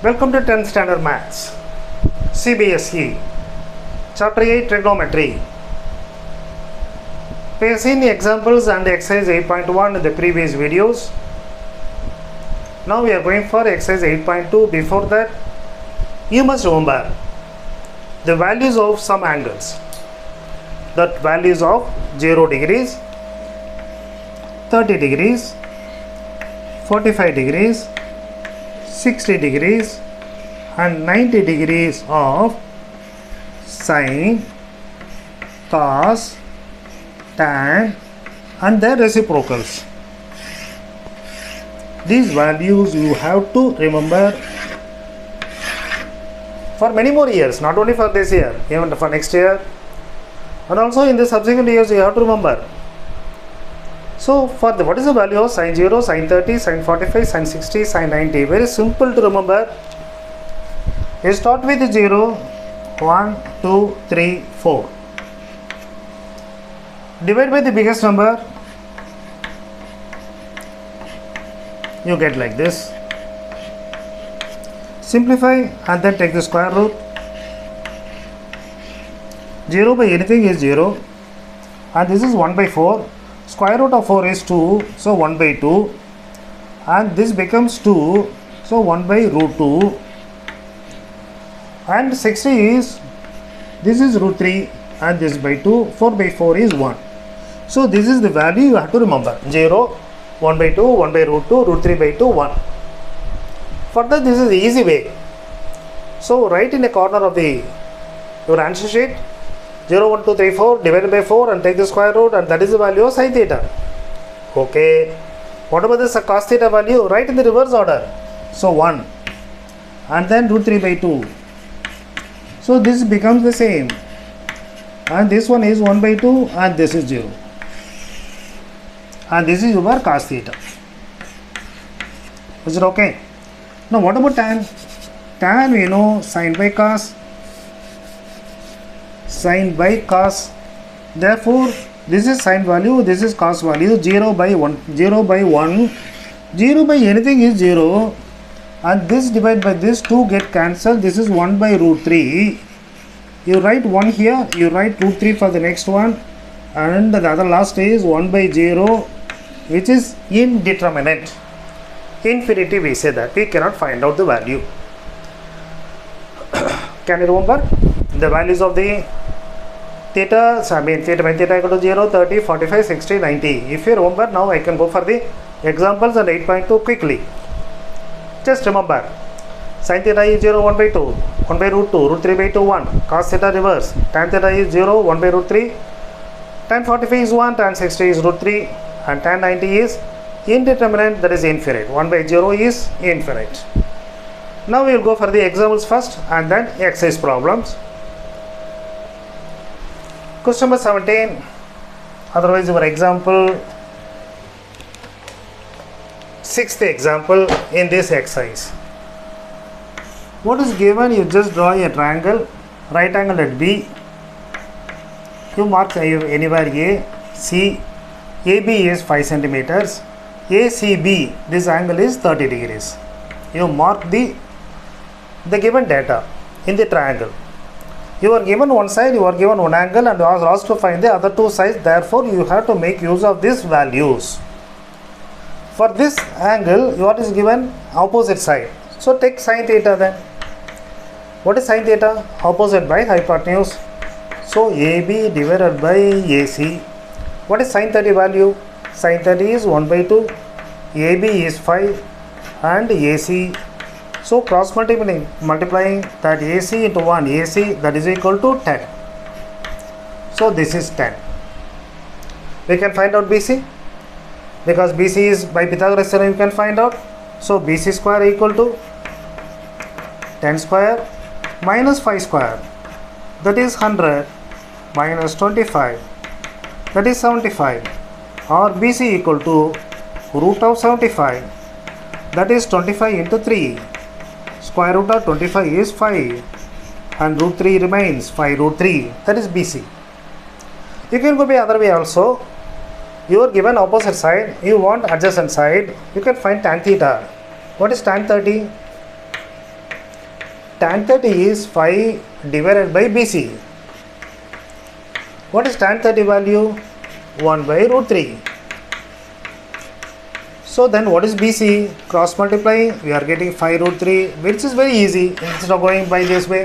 Welcome to 10th Standard Maths, CBSE, Chapter 8 Trigonometry. We have seen the examples and exercise 8.1 in the previous videos. Now we are going for exercise 8.2. Before that, you must remember the values of some angles. That values of 0 degrees, 30 degrees, 45 degrees, 60 degrees and 90 degrees of sine, cos, tan and their reciprocals. These values you have to remember for many more years, not only for this year, even for next year, and also in the subsequent years you have to remember. So for the what is the value of sine 0, sine 30, sine 45, sine 60, sine 90? Very simple to remember. You start with 0, 1, 2, 3, 4. Divide by the biggest number. You get like this. Simplify and then take the square root. 0 by anything is 0 and this is 1 by 4. Square root of 4 is 2, so 1 by 2 and this becomes 2, so 1 by root 2 and 60 is, this is root 3 and this by 2, 4 by 4 is 1. So this is the value you have to remember, 0, 1 by 2, 1 by root 2, root 3 by 2, 1. Further, this is the easy way. So write in the corner of your answer sheet 0, 1, 2, 3, 4 divided by 4 and take the square root and that is the value of sin theta. Okay. What about this cos theta value? Write in the reverse order. So 1 and then root 3 by 2. So this becomes the same. And this one is 1 by 2 and this is 0. And this is your cos theta. Is it okay? Now what about tan? Tan we know sin by cos. Sin by cos, therefore this is sin value, this is cos value, 0 by 1, 0 by 1, 0 by anything is 0 and this divided by this 2 get cancelled, this is 1 by root 3, you write 1 here, you write root 3 for the next one and the other last is 1 by 0 which is indeterminate, infinity we say that, we cannot find out the value. Can you remember the values of the theta? I mean theta by theta equal to 0, 30, 45, 60, 90. If you remember, now I can go for the examples and 8.2 quickly. Just remember, sin theta is 0, 1 by 2, 1 by root 2, root 3 by 2, 1. Cos theta reverse, tan theta is 0, 1 by root 3, tan 45 is 1, tan 60 is root 3 and tan 90 is indeterminate, that is infinite. 1 by 0 is infinite. Now we will go for the examples first and then exercise problems. Question number 17, otherwise your example, 6th example in this exercise. What is given? You just draw a triangle, right angle at B. You mark anywhere A, C, AB is 5 centimeters, ACB, this angle is 30 degrees. You mark the given data in the triangle. You are given one side, you are given one angle and you are asked to find the other two sides. Therefore, you have to make use of these values. For this angle, what is given? Opposite side. So, take sin theta then. What is sin theta? Opposite by hypotenuse. So, AB divided by AC. What is sin 30 value? Sin 30 is 1 by 2. AB is 5 and AC. So cross multiplying that AC into 1 AC, that is equal to 10. So this is 10. We can find out BC because BC is by Pythagoras theorem you can find out. So BC square equal to 10 square minus 5 square, that is 100 minus 25, that is 75, or BC equal to root of 75, that is 25 into 3. Square root of 25 is 5 and root 3 remains 5 root 3, that is BC. You can go the other way also. You are given opposite side, you want adjacent side, you can find tan theta. What is tan 30? tan 30 is 5 divided by BC. What is tan 30 value? 1 by root 3. So then what is BC? Cross multiply, we are getting 5 root 3, which is very easy instead of going by this way.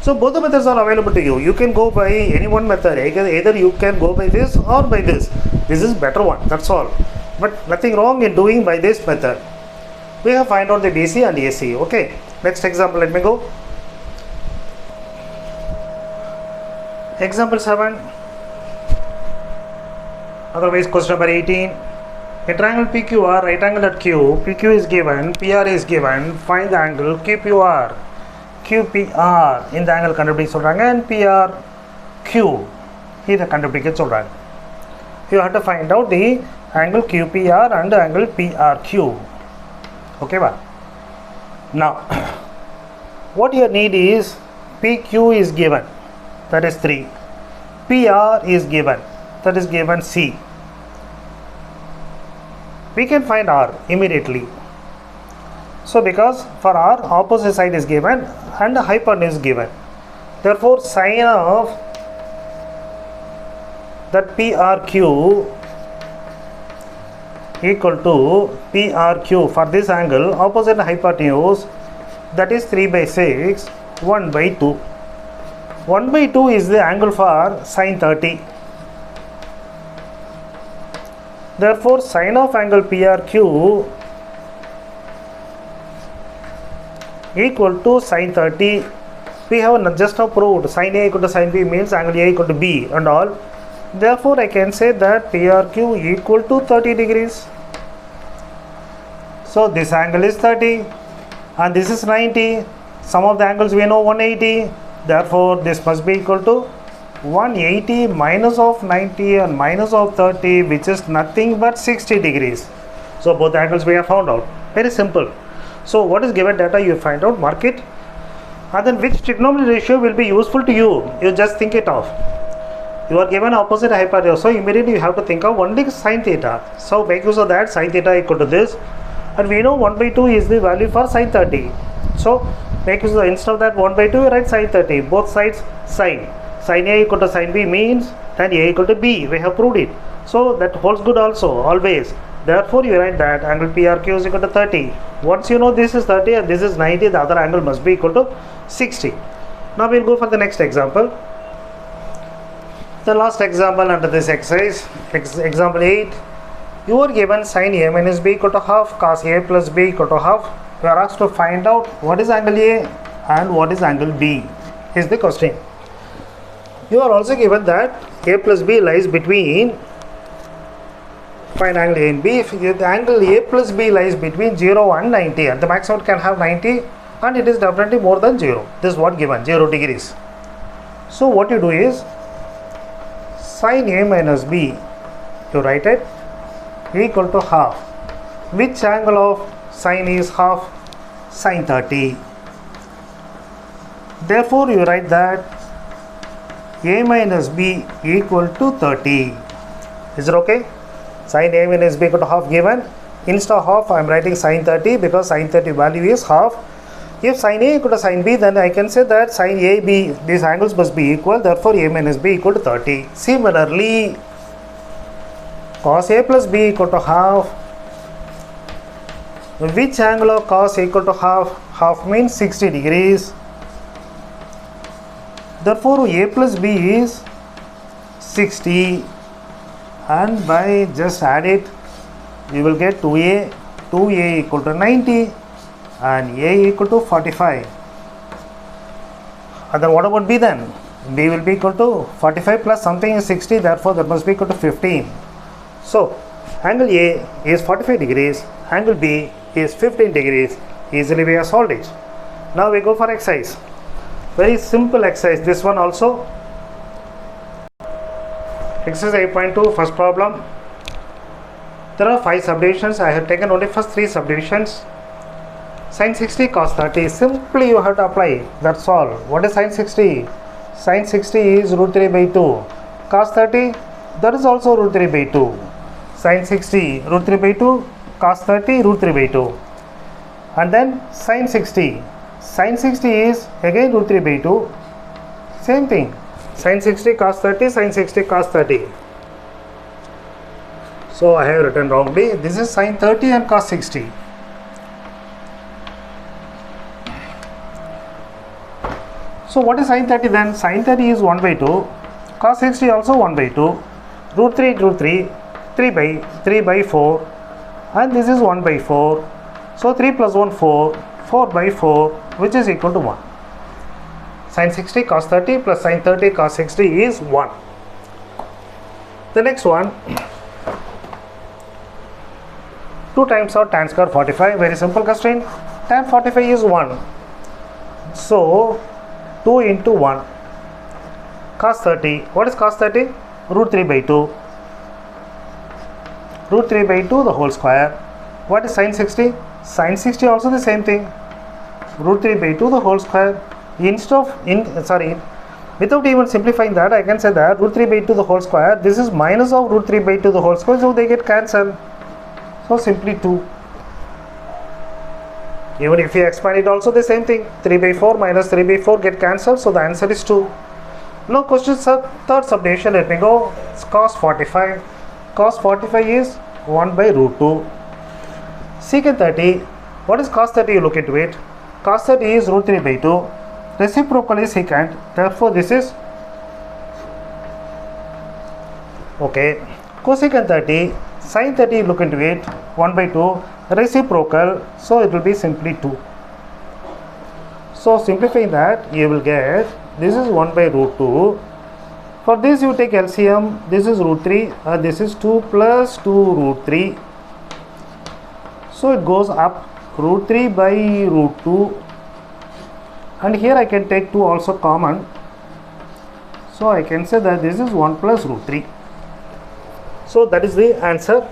So both the methods are available to you. You can go by any one method. Either you can go by this or by this. This is better one, that's all. But nothing wrong in doing by this method. We have find out the BC and AC. Okay. Next example, let me go. Example 7. Otherwise, question number 18. A triangle PQR, right angle at Q. PQ is given, PR is given. Find the angle QPR. QPR in the angle கண்டுபிடிக்க சொல்றாங்க and PRQ இத கண்டுபிடிக்க சொல்றாங்க. You have to find out the angle QPR and angle PRQ. Okay ba? Now what you need is PQ is given, that is 3. PR is given, that is given C. We can find R immediately. So because for R, opposite side is given and hypotenuse is given. Therefore sine of that PRQ equal to PRQ for this angle opposite hypotenuse, that is 3 by 6, 1 by 2. 1 by 2 is the angle for sine 30. Therefore sine of angle PRQ equal to sine 30. We have just now proved sine A equal to sine B means angle A equal to B and all. Therefore I can say that PRQ equal to 30 degrees. So this angle is 30 and this is 90. Some of the angles we know 180. Therefore this must be equal to 180 minus of 90 and minus of 30, which is nothing but 60 degrees. So both angles we have found out. Very simple. So what is given data, you find out, mark it, and then which trigonometry ratio will be useful to you, you just think it of. You are given opposite hypotenuse, so immediately you have to think of only sine theta. So make use of that, sine theta equal to this, and we know 1 by 2 is the value for sine 30. So make use of the, instead of that 1 by 2 you write sine 30, both sides sine. Sine A equal to sine B means tan A equal to B, we have proved it. So that holds good also, always. Therefore you write that angle PRQ is equal to 30. Once you know this is 30 and this is 90, the other angle must be equal to 60. Now we will go for the next example. The last example under this exercise, example 8. You are given sin A minus B equal to half, cos A plus B equal to half. You are asked to find out what is angle A and what is angle B is the question. You are also given that A plus B lies between, find angle A and B. If the angle A plus B lies between 0 and 90, and the maximum can have 90 and it is definitely more than 0. This is what given, 0 degrees. So what you do is sin A minus B, you write it equal to half. Which angle of sin is half? Sin 30. Therefore you write that A minus B equal to 30. Is it okay? Sin A minus B equal to half given. Instead of half I am writing sin 30 because sin 30 value is half. If sin A equal to sin B, then I can say that sin A, B, these angles must be equal, therefore A minus B equal to 30. Similarly, cos A plus B equal to half. Which angle of cos equal to half? Half means 60 degrees. Therefore A plus B is 60, and by just add it we will get 2A equal to 90 and A equal to 45. And then what about B then? B will be equal to 45 plus something is 60, therefore that must be equal to 15. So angle A is 45 degrees, angle B is 15 degrees. Easily we have solved it. Now we go for exercise. Very simple exercise, this one also. Exercise 8.2, first problem. There are 5 subdivisions. I have taken only first 3 subdivisions. Sin 60 cos 30, simply you have to apply, that's all. What is sin 60? Sin 60 is root 3 by 2. Cos 30, that is also root 3 by 2. Sin 60 root 3 by 2, cos 30 root 3 by 2. And then sin 60. Sin 60 is again root 3 by 2. Same thing. Sin 60 cos 30, sin 60 cos 30. So I have written wrongly. This is sin 30 and cos 60. So what is sin 30 then? Sin 30 is 1 by 2. Cos 60 also 1 by 2. Root 3, 3 by 4. And this is 1 by 4. So 3 plus 1, 4. 4 by 4, which is equal to 1. Sin 60 cos 30 plus sin 30 cos 60 is 1. The next one, 2 times of tan square 45, very simple constraint. Tan 45 is 1. So 2 into 1. Cos 30, what is cos 30? Root 3 by 2. Root 3 by 2 the whole square. What is sin 60? Sin 60 also the same thing. Root 3 by 2 the whole square. Without even simplifying that, I can say that root 3 by 2 the whole square, this is minus of root 3 by 2 the whole square, so they get cancelled. So simply 2. Even if you expand it also the same thing. 3 by 4 minus 3 by 4 get cancelled, so the answer is 2. Now question third subdivision, let me go. It's cos 45. Cos 45 is 1 by root 2. Secant 30. What is cos 30? You look into it. Cos 30 is root 3 by 2. Reciprocal is secant. Therefore, this is okay. Cosecant 30. Sin 30, look into it. 1 by 2. Reciprocal. So, it will be simply 2. So, simplifying that, you will get this is 1 by root 2. For this, you take LCM. This is root 3. This is 2 plus 2 root 3. So, it goes up. Root 3 by root 2, and here I can take 2 also common, so I can say that this is 1 plus root 3. So that is the answer.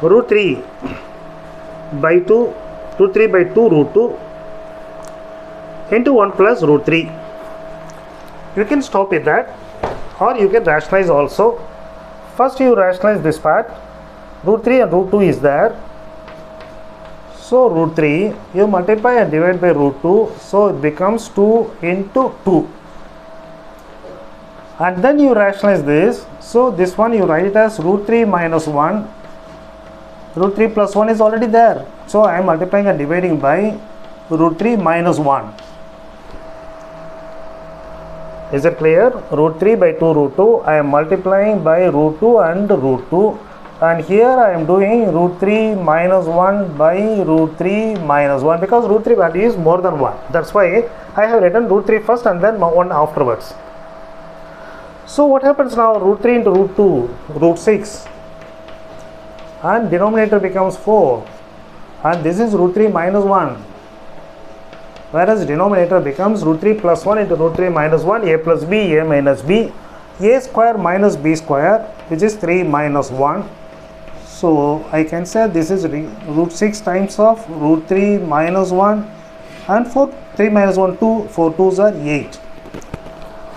Root 3 by 2, root 3 by 2 root 2 into 1 plus root 3. You can stop at that, or you can rationalize also. First you rationalize this part. Root 3 and root 2 is there. So root 3, you multiply and divide by root 2, so it becomes 2 into 2. And then you rationalize this, so this one you write it as root 3 minus 1. Root 3 plus 1 is already there, so I am multiplying and dividing by root 3 minus 1. Is it clear? Root 3 by 2 root 2, I am multiplying by root 2 and root 2. And here I am doing root 3 minus 1 by root 3 minus 1, because root 3 value is more than 1. That's why I have written root 3 first and then 1 afterwards. So what happens now? Root 3 into root 2, root 6. And denominator becomes 4. And this is root 3 minus 1. Whereas denominator becomes root 3 plus 1 into root 3 minus 1, a plus b, a minus b. A square minus b square, which is 3 minus 1. So I can say this is root 6 times of root 3 minus 1, and 3 minus 1, 2, 4 2s are 8.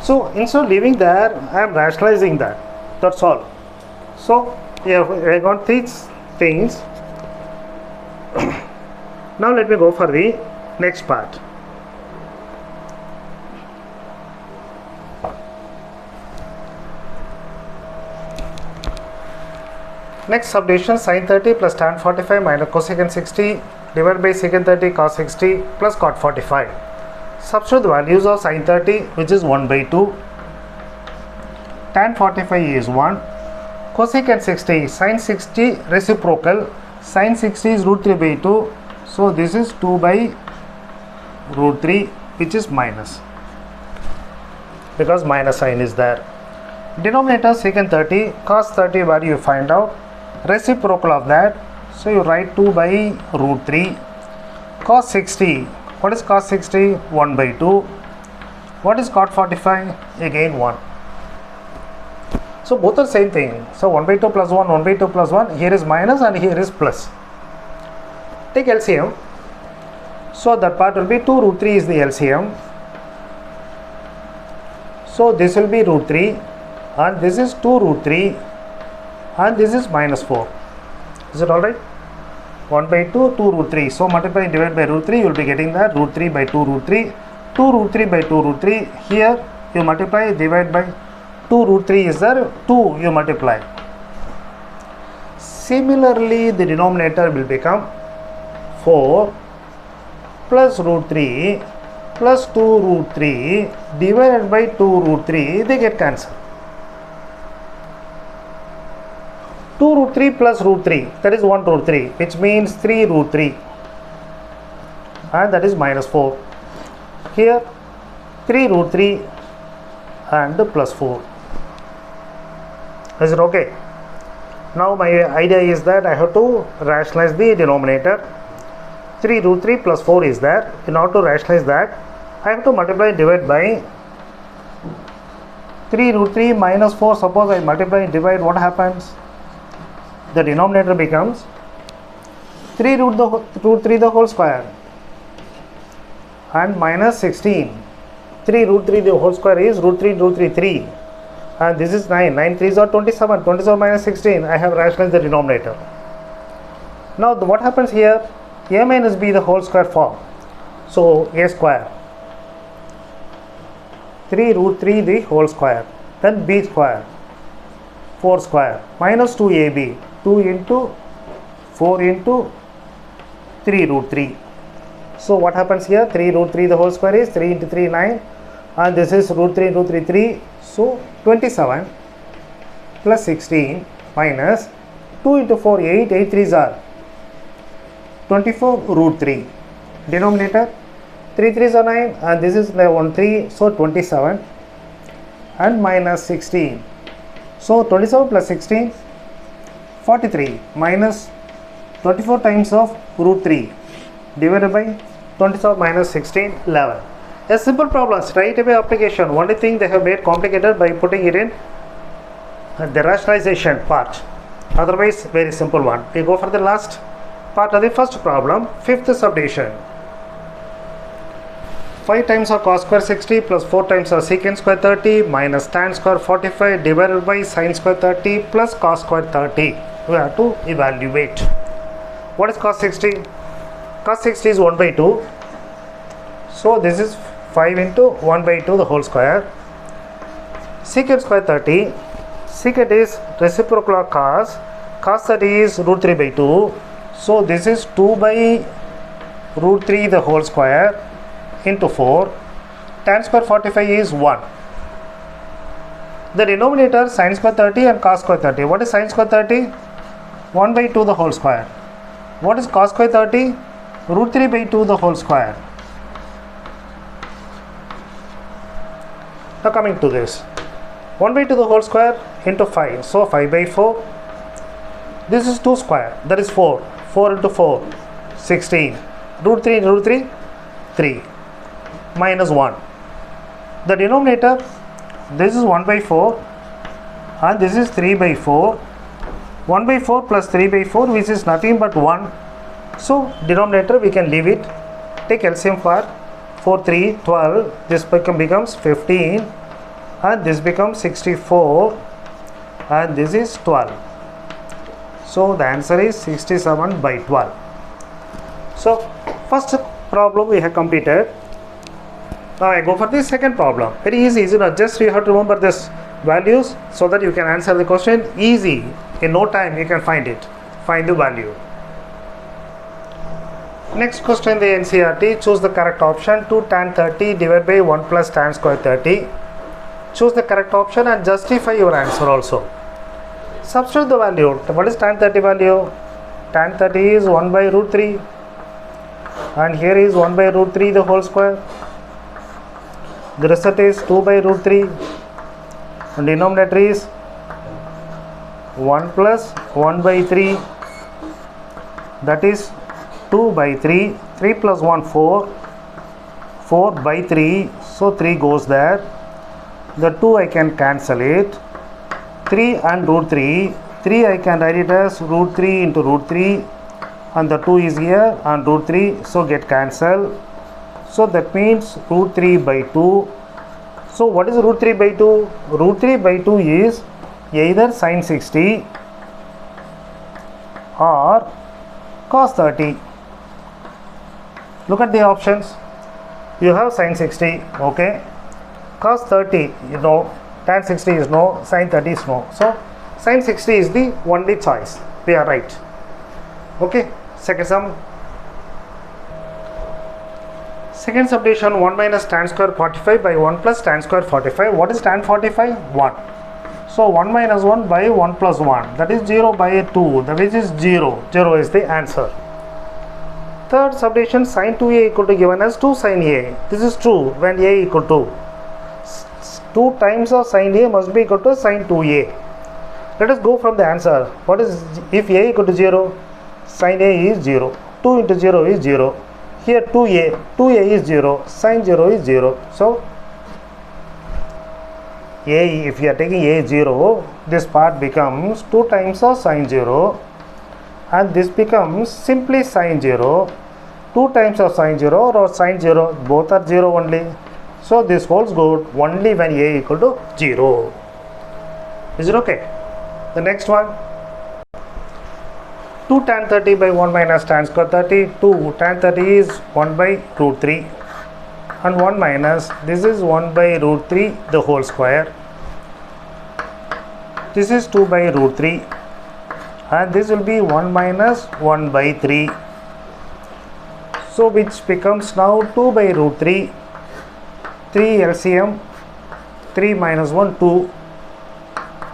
So instead of leaving there, I am rationalizing that. That's all. So yeah, I got these things. Now let me go for the next part. Next subdivision, sin 30 plus tan 45 minus cosecant 60 divided by secant 30 cos 60 plus cot 45. Substitute the values of sin 30, which is 1 by 2. Tan 45 is 1. Cosecant 60, sin 60 reciprocal. Sin 60 is root 3 by 2. So this is 2 by root 3, which is minus, because minus sign is there. Denominator secant 30, cos 30 value you find out. Reciprocal of that, so you write 2 by root 3. Cos 60, what is cos 60? 1 by 2. What is cot 45? Again 1. So both are same thing. So 1 by 2 plus 1, 1 by 2 plus 1, here is minus and here is plus. Take LCM. So that part will be 2 root 3 is the LCM. So this will be root 3, and this is 2 root 3, and this is minus 4. Is it alright? 1 by 2, 2 root 3. So multiply and divide by root 3, you will be getting that root 3 by 2 root 3. 2 root 3 by 2 root 3. Here you multiply, divide by 2 root 3 is there, 2 you multiply. Similarly, the denominator will become 4 plus root 3 plus 2 root 3 divided by 2 root 3, they get cancelled. 2 root 3 plus root 3, that is 1 root 3, which means 3 root 3, and that is minus 4. Here 3 root 3 and plus 4. Is it okay? Now my idea is that I have to rationalize the denominator. 3 root 3 plus 4 is there. In order to rationalize that, I have to multiply and divide by 3 root 3 minus 4. Suppose I multiply and divide, what happens? The denominator becomes 3 root 3 the whole square and minus 16. 3 root 3 the whole square is root 3 3, and this is 9. 9 3s are 27. 27 minus 16. I have rationalized the denominator. Now what happens here? A minus b the whole square form. So a square. 3 root 3 the whole square. Then b square. 4 square minus 2ab. 2 into 4 into 3 root 3. So what happens here? 3 root 3 the whole square is 3 into 3 9, and this is root 3 3. So 27 plus 16 minus 2 into 4 8. 8 3s are 24 root 3. Denominator 3 3s are 9, and this is 1 3, so 27 and minus 16. So 27 plus 16, 43 minus 24 times of root 3 divided by 27 minus 16, 11. A simple problem, straight away application. Only thing they have made complicated by putting it in the rationalization part. Otherwise, very simple one. We go for the last part of the first problem, fifth subdivision. 5 times of cos square 60 plus 4 times of secant square 30 minus tan square 45 divided by sin square 30 plus cos square 30. We have to evaluate. What is cos 60? Cos 60 is 1 by 2. So this is 5 into 1 by 2 the whole square. Secant square 30. Secant is reciprocal of cos. Cos 30 is root 3 by 2. So this is 2 by root 3 the whole square into 4. Tan square 45 is 1. The denominator sin square 30 and cos square 30. What is sin square 30? 1 by 2 the whole square. What is cos square 30? Root 3 by 2 the whole square. Now coming to this, 1 by 2 the whole square into 5. So 5 by 4. This is 2 square, that is 4. 4 into 4, 16. Root 3 into root 3, 3. Minus 1. The denominator, this is 1 by 4 and this is 3 by 4. 1 by 4 plus 3 by 4, which is nothing but 1. So denominator we can leave it. Take LCM for 4 3 12. This becomes 15 and this becomes 64 and this is 12. So the answer is 67 by 12. So first problem we have completed. Now I go for the second problem. Very easy, isn't it? Just you have to remember this values so that you can answer the question easy. In no time you can find it. Find the value. Next question, the NCERT. Choose the correct option. 2 tan 30 divided by 1 plus tan square 30. Choose the correct option and justify your answer also. Substitute the value. What is tan 30 value? Tan 30 is 1 by root 3 and here is 1 by root 3 the whole square. The result is 2 by root 3 and denominator is 1 plus 1 by 3, that is 2 by 3. 3 plus 1 4, 4 by 3, so 3 goes there. The 2 I can cancel it. 3 and root 3, 3 I can write it as root 3 into root 3 and the 2 is here and root 3, so get cancelled. So that means root 3 by 2. So what is root 3 by 2? Root 3 by 2 is either sin 60 or cos 30. Look at the options. You have sin 60, okay. Cos 30, you know, tan 60 is no, sin 30 is no. So, sin 60 is the only choice. We are right. Okay. Second sum. Second subdivision, 1 minus tan square 45 by 1 plus tan square 45. What is tan 45? 1. So 1 minus 1 by 1 plus 1, that is 0 by 2, that is 0. 0 is the answer. Third subdivision, sin 2a equal to given as 2 sin a. This is true when a equal to 2 times of sin a must be equal to sin 2a. Let us go from the answer. What is, if a equal to 0, sin a is 0. 2 into 0 is 0. Here 2a is 0, sin 0 is 0. So a, if you are taking a 0, this part becomes 2 times of sin 0, and this becomes simply sin 0. 2 times of sin 0 or sin 0, both are 0 only. So this holds good only when a equal to 0. Is it okay? The next one, 2 tan 30 by 1 minus tan square 30. 2 tan 30 is 1 by root 3. And 1 minus, this is 1 by root 3 the whole square. This is 2 by root 3, and this will be 1 minus 1 by 3. So which becomes now 2 by root 3. 3 LCM, 3 minus 1, 2.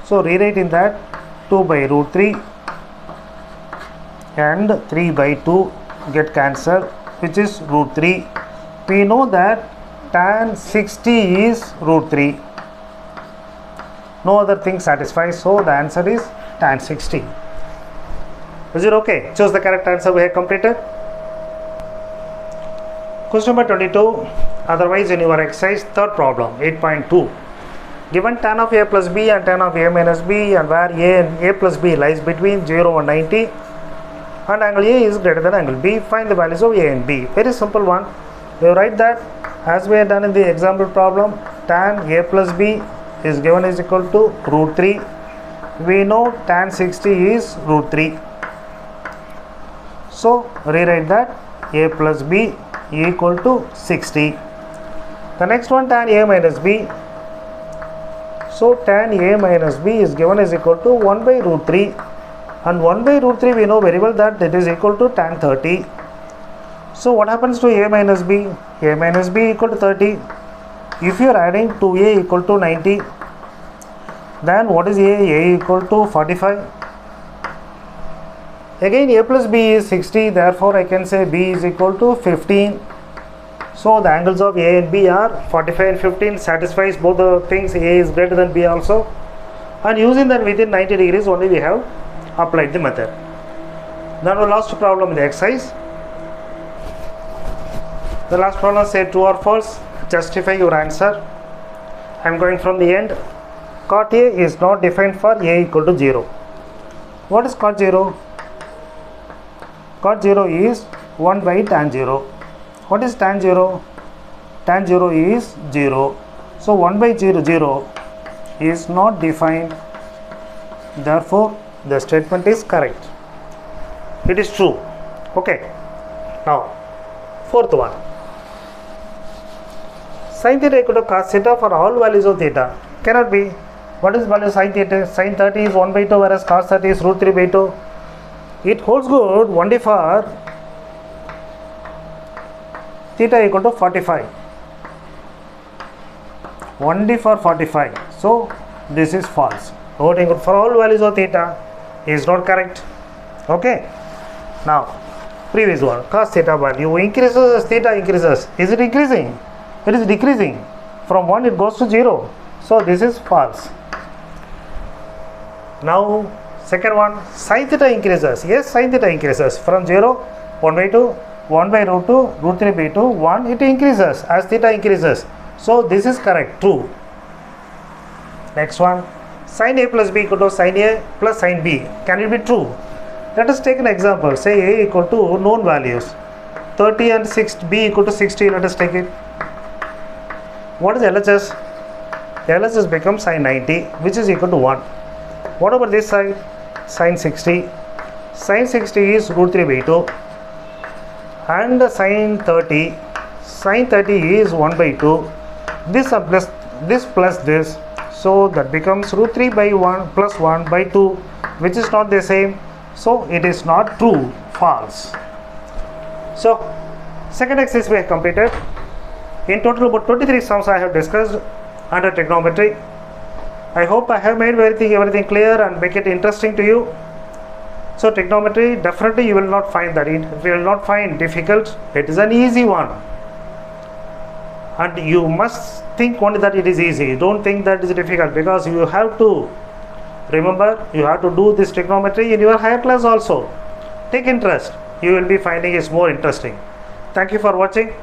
So rewrite in that 2 by root 3 and 3 by 2 get cancelled, which is root 3. We know that tan 60 is root 3. No other thing satisfies, so the answer is tan 60. Is it okay? Choose the correct answer. We have completed. Question number 22. Otherwise, in your exercise, third problem, 8.2. Given tan of a plus b and tan of a minus b, and where a plus b lies between 0 and 90, and angle A is greater than angle B, find the values of A and B. Very simple one. You write that as we have done in the example problem, tan A plus B is given is equal to root 3. We know tan 60 is root 3. So rewrite that A plus B equal to 60. The next one, tan A minus B. So tan A minus B is given is equal to 1 by root 3. And 1 by root 3 we know very well that it is equal to tan 30. So what happens to a minus b? A minus b equal to 30. If you are adding 2a equal to 90, then what is a equal to 45. Again a plus b is 60, therefore I can say b is equal to 15. So the angles of a and b are 45 and 15, satisfies both the things. A is greater than b also, and using that within 90 degrees only we have applied the method. Now the last problem in the exercise. The last problem, say true or false. Justify your answer. I am going from the end. Cot A is not defined for A equal to 0. What is cot 0? Cot 0 is 1 by tan 0. What is tan 0? Tan 0 is 0. So 1 by 0 is not defined. Therefore the statement is correct. It is true. Okay. Now, fourth one. Sin theta equal to cos theta for all values of theta. Cannot be. What is value of sin theta? Sin 30 is 1 by 2, whereas cos 30 is root 3 by 2. It holds good only for theta equal to 45. Only for 45. So this is false. Voting good for all values of theta is not correct. Okay. Now, previous one, cos theta value increases as theta increases. Is it increasing? It is decreasing. From 1 it goes to 0. So this is false. Now, second one, sin theta increases. Yes, sin theta increases. From 0, 1 by 2, 1 by root 2, root 3 by 2, 1, it increases as theta increases. So this is correct, true. Next one, sin A plus B equal to sin A plus sin B. Can it be true? Let us take an example. Say A equal to known values. 30 and 6, B equal to 60. Let us take it. What is LHS? LHS becomes sin 90, which is equal to 1. What about this side? Sin 60. Sin 60 is root 3 by 2, and sin 30 is 1 by 2. This plus this, so that becomes root 3 by 1 plus 1 by 2, which is not the same, so it is not true, false. So second exercise we have completed. In total about 23 sums I have discussed under trigonometry. I hope I have made everything clear and make it interesting to you. So trigonometry, definitely you will not find that you will not find difficult. It is an easy one, and you must think only that it is easy. Don't think that it is difficult, because you have to remember, you have to do this trigonometry in your higher class also. Take interest, you will be finding it more interesting. Thank you for watching.